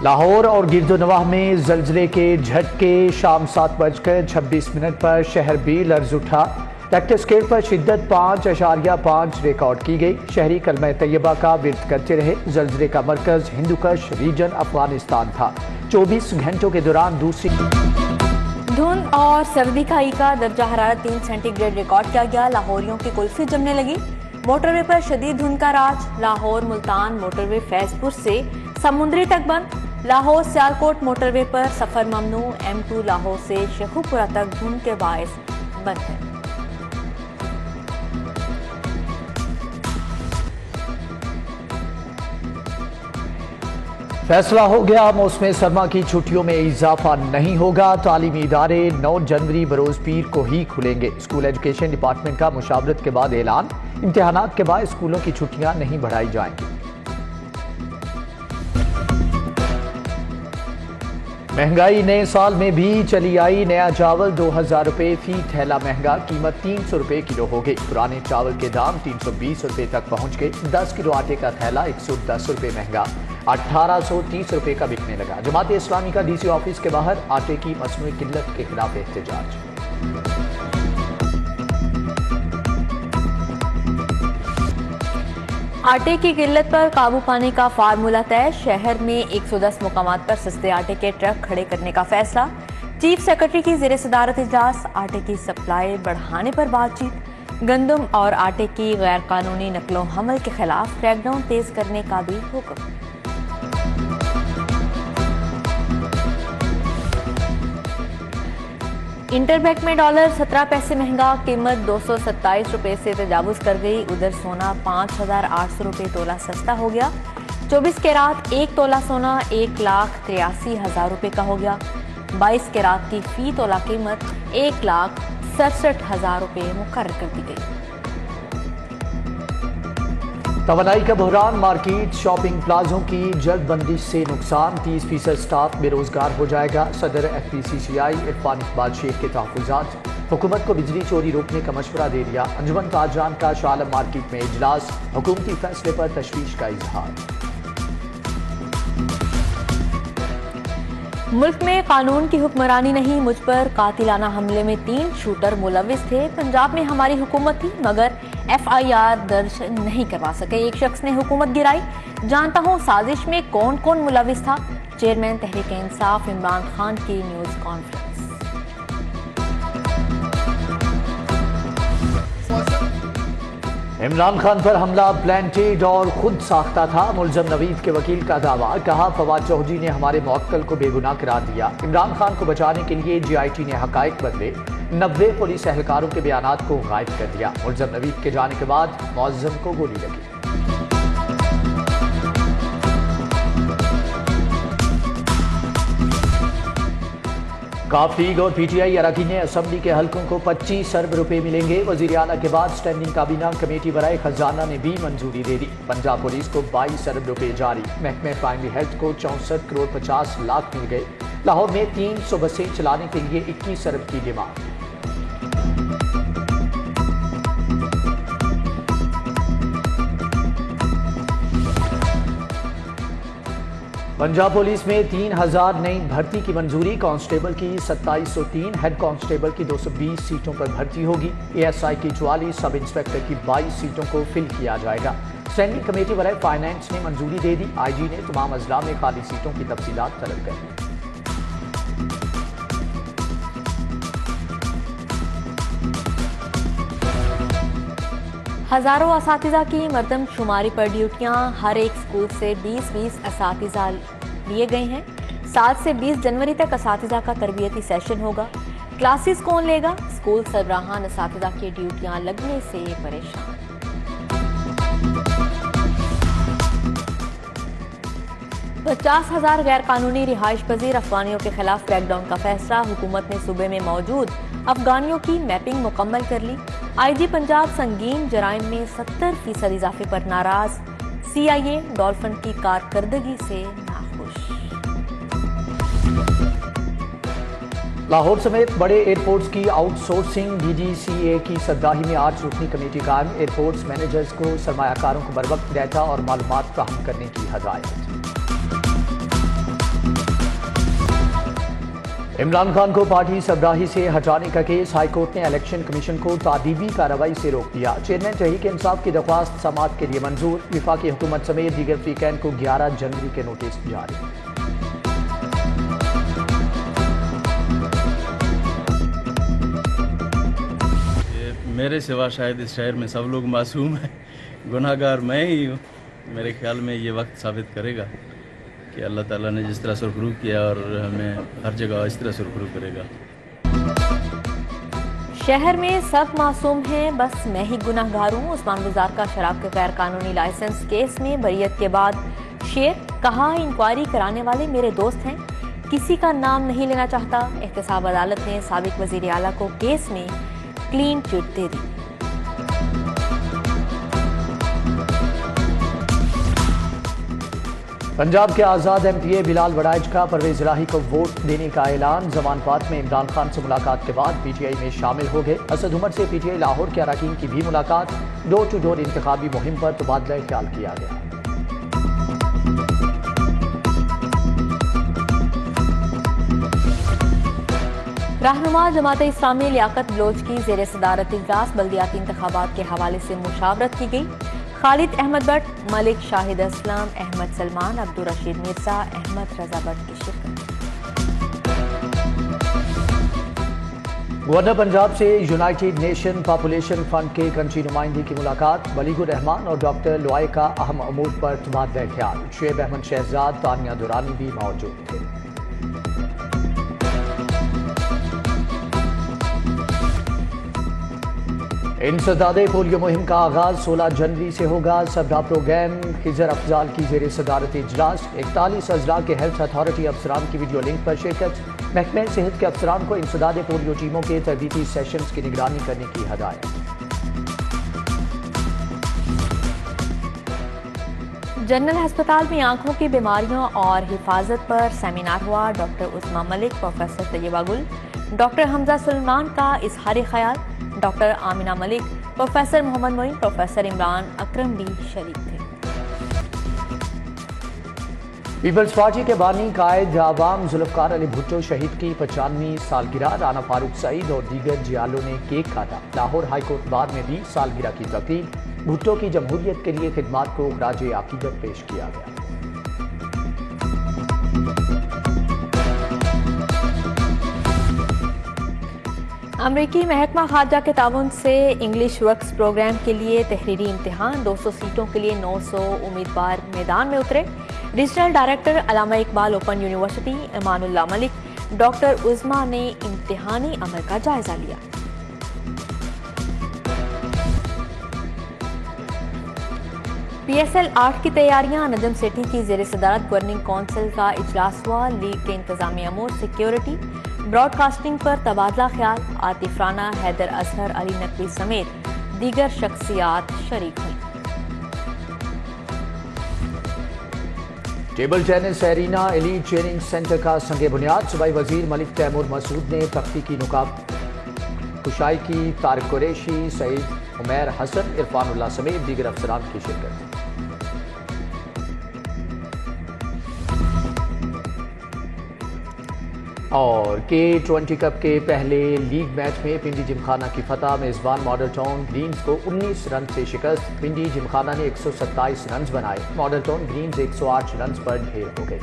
لاہور اور گرد و نواح میں زلزلے کے جھٹکے، شام 7:26 پر شہر بھی لرز اٹھا۔ ریکٹر اسکیل پر شدت 5.5 ریکارڈ کی گئی۔ شہری کلمہ طیبہ کا ورد کرتے رہے۔ زلزلے کا مرکز ہندوکش ریجن افغانستان تھا۔ 24 گھنٹوں کے دوران دوسری دھند اور سردی کا ایکا، درجہ حرارت 3 سینٹی گریڈ ریکارڈ کیا گیا۔ لاہوریوں کی کلفی جمنے لگی۔ موٹر وے پر شدید دھند کا راج۔ لاہور ملتان موٹر وے فیض پور سے سمندری تک بند۔ لاہور سیالکوٹ موٹر وے پر سفر ممنوع۔ M2 لاہور سے شیخو پورہ تک دھند کے باعث بند ہے۔ فیصلہ ہو گیا، موسم سرما کی چھٹیوں میں اضافہ نہیں ہوگا۔ تعلیمی ادارے 9 جنوری بروز پیر کو ہی کھلیں گے۔ اسکول ایجوکیشن ڈپارٹمنٹ کا مشاورت کے بعد اعلان۔ امتحانات کے بعد اسکولوں کی چھٹیاں نہیں بڑھائی جائیں گی۔ مہنگائی نئے سال میں بھی چلی آئی۔ نیا چاول 2000 روپے فی تھیلا مہنگا، قیمت 300 روپے کلو ہو گئی۔ پرانے چاول کے دام 320 روپے تک پہنچ گئے۔ 10 کلو آٹے کا تھیلا 110 روپے مہنگا 1830 روپے کا بکنے لگا۔ جماعت اسلامی کا DC آفس کے باہر آٹے کی مصنوعی قلت کے خلاف احتجاج۔ آٹے کی قلت پر قابو پانے کا فارمولہ طے۔ شہر میں 110 مقامات پر سستے آٹے کے ٹرک کھڑے کرنے کا فیصلہ۔ چیف سیکرٹری کی زیر صدارت اجلاس۔ آٹے کی سپلائی بڑھانے پر بات چیت۔ گندم اور آٹے کی غیر قانونی نقل و حمل کے خلاف کریک ڈاؤن تیز کرنے کا بھی حکم۔ انٹر بینک میں ڈالر 17 پیسے مہنگا، قیمت 227 روپے سے تجاوز کر گئی۔ ادھر سونا 5800 روپے تولہ سستا ہو گیا۔ 24 کیرات 1 تولہ سونا 1,83,000 روپے کا ہو گیا۔ 22 کیرات کی فی تولہ قیمت 1,67,000 روپے مقرر کر دی گئی۔ توانائی کا بحران، مارکیٹ شاپنگ پلازوں کی جلد بندی سے نقصان۔ 30% سٹاف بے روزگار ہو جائے گا۔ صدر FPCCI عرفان اقبال شیخ کے تحفظات۔ حکومت کو بجلی چوری روکنے کا مشورہ دے دیا۔ انجمن تاجران کا شاہ عالم مارکیٹ میں اجلاس، حکومتی فیصلے پر تشویش کا اظہار۔ ملک میں قانون کی حکمرانی نہیں، مجھ پر قاتلانہ حملے میں 3 شوٹر ملوث تھے۔ پنجاب میں ہماری حکومت تھی مگر FIR درج نہیں کروا سکے۔ ایک شخص نے حکومت گرائی۔ جانتا ہوں سازش میں کون کون ملوث تھا۔ چیئرمین تحریک انصاف عمران خان کی نیوز کانفرنس۔ عمران خان پر حملہ پلانٹیڈ اور خود ساختہ تھا، ملزم نوید کے وکیل کا دعویٰ۔ کہا فواد چودھری نے ہمارے موکل کو بے گناہ قرار دیا۔ عمران خان کو بچانے کے لیے GIT نے حقائق بدلے، 90 پولیس اہلکاروں کے بیانات کو غائب کر دیا۔ ملزم نوید کے جانے کے بعد معظم کو گولی لگی۔ کاف لیگ اور PTI اراکین اسمبلی کے حلقوں کو 25 ارب روپے ملیں گے۔ وزیر اعلیٰ کے بعد اسٹینڈنگ کابینہ کمیٹی برائے خزانہ نے بھی منظوری دے دی۔ پنجاب پولیس کو 22 ارب روپے جاری۔ محکمہ پرائمری ہیلتھ کو 64 کروڑ 50 لاکھ مل گئے۔ لاہور میں 300 بسیں چلانے کے لیے 21 ارب کی ڈیمانڈ۔ پنجاب پولیس میں 3000 نئی بھرتی کی منظوری۔ کانسٹیبل کی 2703، ہیڈ کانسٹیبل کی 220 سیٹوں پر بھرتی ہوگی۔ ASI کی 44، سب انسپیکٹر کی 22 سیٹوں کو فل کیا جائے گا۔ اسٹینڈنگ کمیٹی برائے فائنانس نے منظوری دے دی۔ IG نے تمام اضلاع میں خالی سیٹوں کی تفصیلات طلب کر لی۔ ہزاروں اساتذہ کی مردم شماری پر ڈیوٹیاں، ہر ایک اسکول سے 20 اساتذہ لیے گئے ہیں۔ 7 سے 20 جنوری تک اساتذہ کا تربیتی سیشن ہوگا۔ کلاسز کون لے گا؟ اسکول سربراہان اساتذہ کی ڈیوٹیاں لگنے سے پریشان۔ پچاس 50,000 غیر قانونی رہائش پذیر افغانیوں کے خلاف کریک ڈاؤن کا فیصلہ۔ حکومت نے صوبے میں موجود افغانیوں کی میپنگ مکمل کر لی۔ IG پنجاب سنگین جرائم میں 70% اضافے پر ناراض۔ CIA ڈولفن کی کارکردگی سے ناخوش۔ لاہور سمیت بڑے ایئرپورٹس کی آؤٹ سورسنگ، DGCA کی سربراہی میں 8 رکنی کمیٹی قائم۔ ایئرپورٹس مینیجرز کو سرمایہ کاروں کو بروقت ڈیٹا اور معلومات فراہم کرنے کی ہدایت۔ عمران خان کو پارٹی سربراہی سے ہٹانے کا کیس ہائی کورٹ نے الیکشن کمیشن کو تعدیبی کارروائی سے روک دیا۔ چیئرمین تحریک انصاف کی درخواست سماعت کے لیے منظور، وفاقی حکومت سمیت دیگر فریقین کو 11 جنوری کے نوٹس جاری۔ میرے سوا شاید اس شہر میں سب لوگ معصوم ہیں، گناہ گار میں ہی ہوں۔ میرے خیال میں یہ وقت ثابت کرے گا کہ اللہ تعالیٰ نے جس طرح سرخرو کیا اور ہمیں ہر جگہ اس طرح سرخرو کرے گا۔ شہر میں سب معصوم ہیں، بس میں ہی گناہ گار ہوں۔ عثمان گزار کا شراب کے غیر قانونی لائسنس کیس میں بریت کے بعد شیر کہا، انکوائری کرانے والے میرے دوست ہیں، کسی کا نام نہیں لینا چاہتا۔ احتساب عدالت نے سابق وزیر اعلیٰ کو کیس میں کلین چٹ دے دی۔ پنجاب کے آزاد ایم پی اے بلال وڑائچ کا پرویز الہی کو ووٹ دینے کا اعلان۔ زمان پات میں عمران خان سے ملاقات کے بعد پی ٹی آئی میں شامل ہو گئے۔ اسد عمر سے پی ٹی آئی لاہور کے اراکین کی بھی ملاقات، ڈور ٹو ڈور انتخابی مہم پر تبادلہ خیال کیا گیا۔ رہنما جماعت اسلامی لیاقت بلوچ کی زیر صدارت اجلاس، بلدیاتی انتخابات کے حوالے سے مشاورت کی گئی۔ خالد احمد بٹ، ملک شاہد اسلم، احمد سلمان، عبدالرشید مرزا، احمد رضا بٹ کی شرکت۔ گورنر پنجاب سے یونائیٹڈ نیشن پاپولیشن فنڈ کے کرنچی نمائندے کی ملاقات، ولیگ الرحمان اور ڈاکٹر لوائے کا اہم امور پر تبادلہ خیال۔ شعیب احمد شہزاد، تانیہ دورانی بھی موجود تھے۔ انسداد پولیو مہم کا آغاز 16 جنوری سے ہوگا۔ صدر پروگرام خضر افضال کی زیر صدارت اجلاس، 41 اضلاع کے ہیلتھ اتھارٹی افسران کی ویڈیو لنک پر شرکت۔ محکمہ صحت کے افسران کو انسداد پولیو ٹیموں کے تربیتی سیشنز کی نگرانی کرنے کی ہدایت۔ جنرل ہسپتال میں آنکھوں کی بیماریوں اور حفاظت پر سیمینار ہوا۔ ڈاکٹر عثمان ملک، پروفیسر طیبہ گل، ڈاکٹر حمزہ سلمان کا اظہار خیال، ڈاکٹر آمنہ ملک، پروفیسر محمد معین، پروفیسر عمران اکرم بھی شریک تھے۔ پیپلز پارٹی کے بانی قائد عوام ذوالفقار علی بھٹو شہید کی 95ویں سالگرہ، رانا فاروق سعید اور دیگر جیالوں نے کیک کاٹا۔ لاہور ہائی کورٹ بار میں بھی سالگرہ کی تقریب، بھٹو کی جمہوریت کے لیے خدمات کو خراج عقیدت پیش کیا گیا۔ امریکی محکمہ خارجہ کے تعاون سے انگلش ورکس پروگرام کے لیے تحریری امتحان، 200 سیٹوں کے لیے 900 امیدوار میدان میں اترے۔ ریجنل ڈائریکٹر علامہ اقبال اوپن یونیورسٹی امان اللہ ملک، ڈاکٹر عظما نے امتحانی عمل کا جائزہ لیا۔ پی ایس ایل 8 کی تیاریاں، نجم سیٹھی کی زیر صدارت گورننگ کونسل کا اجلاس ہوا۔ لیگ کے انتظامی امور، سیکیورٹی، براڈ کاسٹنگ پر تبادلہ خیال۔ عاطف رانا، حیدر اظہر، علی نقوی سمیت دیگر شخصیات شریک ہوئیں۔ Table tennis arena elite training centre کا سنگ بنیاد، صوبائی وزیر ملک تیمور مسعود نے تختی کی نقاب کشائی کی۔ طارق قریشی، سعید عمیر حسن، عرفان اللہ سمیت دیگر افسران کی شرکت۔ اور K20 کپ کے پہلے لیگ میچ میں پنڈی جمخانہ کی فتح، میزبان ماڈل ٹاؤن گرینز کو 19 رن سے شکست۔ پنڈی جمخانہ نے 127 رنز بنائے، ماڈل ٹاؤن گرینز 108 رنز پر ڈھیر ہو گئی۔